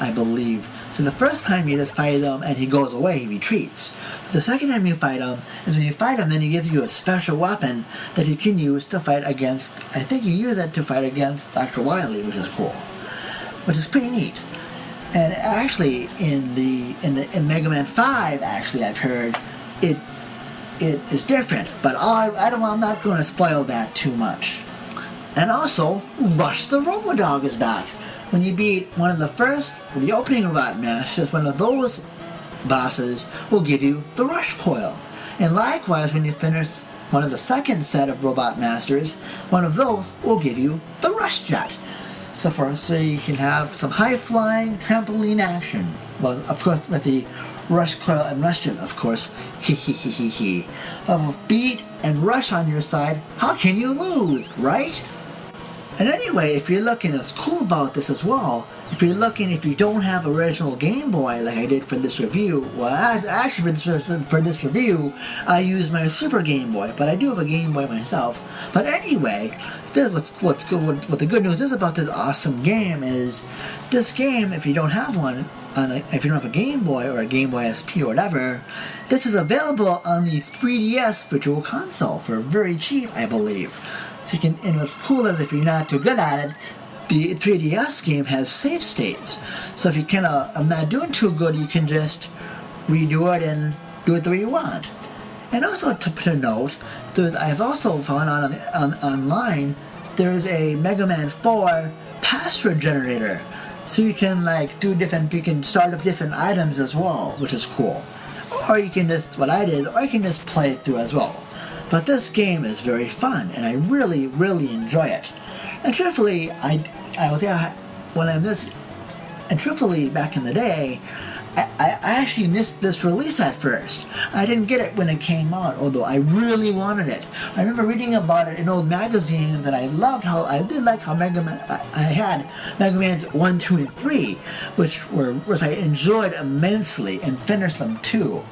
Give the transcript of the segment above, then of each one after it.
I believe. So the first time you just fight him and he goes away, he retreats. But the second time you fight him is when you fight him, then he gives you a special weapon that you can use to fight against. I think you use it to fight against Dr. Wily, which is cool, which is pretty neat. And actually, in Mega Man 5, actually, I've heard it is different, but I'm not going to spoil that too much. And also, Rush the Robodog is back. When you beat one of the opening Robot Masters, one of those bosses will give you the Rush Coil. And likewise, when you finish one of the second set of Robot Masters, one of those will give you the Rush Jet. So you can have some high-flying trampoline action. Well, of course, with the Rush Coil and Rush Jet, of course. He. With Beat and Rush on your side, how can you lose, right? And anyway, if you're looking, what's cool about this as well, if you don't have original Game Boy like I did for this review, well, actually for this review, I used my Super Game Boy, but I do have a Game Boy myself. But anyway, what's good. What the good news is about this awesome game is, this game, if you don't have one, if you don't have a Game Boy or a Game Boy SP or whatever, this is available on the 3DS Virtual Console for very cheap, I believe. So you can, and what's cool is if you're not too good at it, the 3DS game has save states. So if you I'm not doing too good, you can just redo it and do it the way you want. And also to note, I've also found online there is a Mega Man 4 password generator. So you can you can start with different items as well, which is cool. Or you can just, what I did, or you can just play it through as well. But this game is very fun, and I really, really enjoy it. And truthfully, truthfully, back in the day, I actually missed this release at first. I didn't get it when it came out, although I really wanted it. I remember reading about it in old magazines, and I did like how I had Mega Man's 1, 2, and 3, which I enjoyed immensely and finished them too.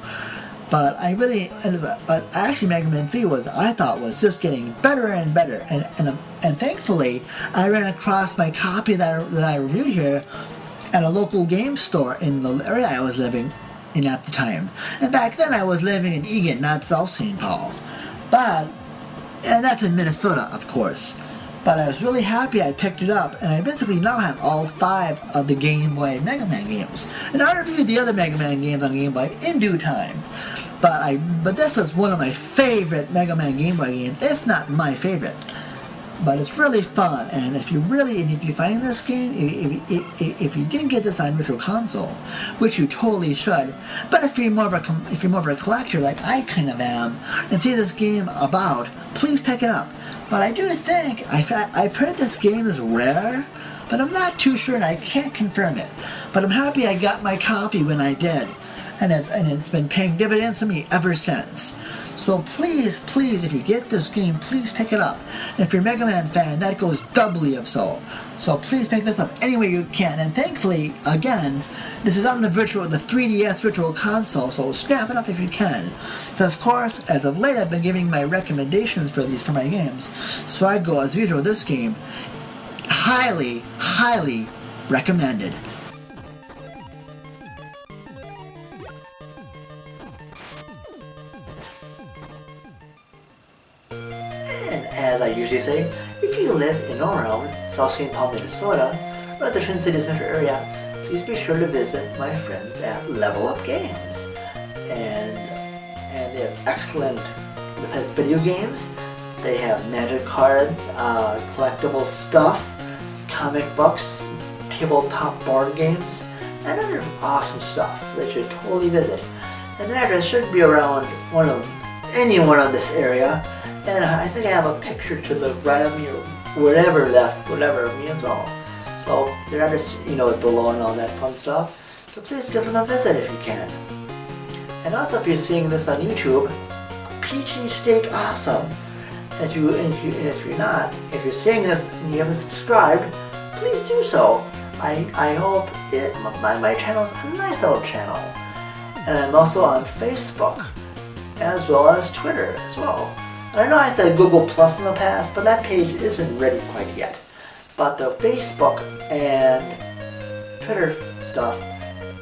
But actually Mega Man 3 I thought was just getting better and better, and thankfully I ran across my copy that I reviewed here at a local game store in the area I was living in at the time. And back then I was living in Eagan, not South St. Paul. And that's in Minnesota, of course. But I was really happy I picked it up, and I basically now have all 5 of the Game Boy Mega Man games. And I reviewed the other Mega Man games on Game Boy in due time. But this is one of my favorite Mega Man Game Boy games, if not my favorite. But it's really fun, and if you find this game, if you didn't get this on Virtual Console, which you totally should, but if you're more of a collector like I kind of am, and see this game about, please pick it up. But I do think I've heard this game is rare, but I'm not too sure, and I can't confirm it. But I'm happy I got my copy when I did, and it's been paying dividends for me ever since. So please, if you get this game, please pick it up. And if you're a Mega Man fan, that goes doubly of so. So please pick this up any way you can. And thankfully, again, this is on the 3DS Virtual Console, so snap it up if you can. So of course, as of late, I've been giving my recommendations for my games. So I go as usual, this game, highly, highly recommended. As I usually say, if you live in or around South St. Paul, Minnesota, or the Twin Cities metro area, please be sure to visit my friends at Level Up Games. And they have excellent, besides video games, they have magic cards, collectible stuff, comic books, tabletop board games, and other awesome stuff that you should totally visit. And the address should be around any one of this area. And I think I have a picture to the right of me, or whatever of me as well. So their address, is below and all that fun stuff. So please give them a visit if you can. And also, if you're seeing this on YouTube, Peachy Steak Awesome. And if you're seeing this and you haven't subscribed, please do so. I hope my channel's a nice little channel. And I'm also on Facebook, as well as Twitter as well. I know I said Google Plus in the past, but that page isn't ready quite yet. But the Facebook and Twitter stuff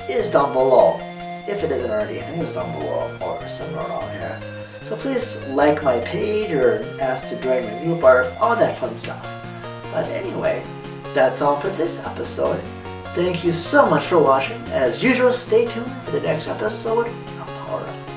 is down below. If it isn't already, I think it's down below or somewhere around here. So please like my page or ask to join my group or all that fun stuff. But anyway, that's all for this episode. Thank you so much for watching. As usual, stay tuned for the next episode of Power Up.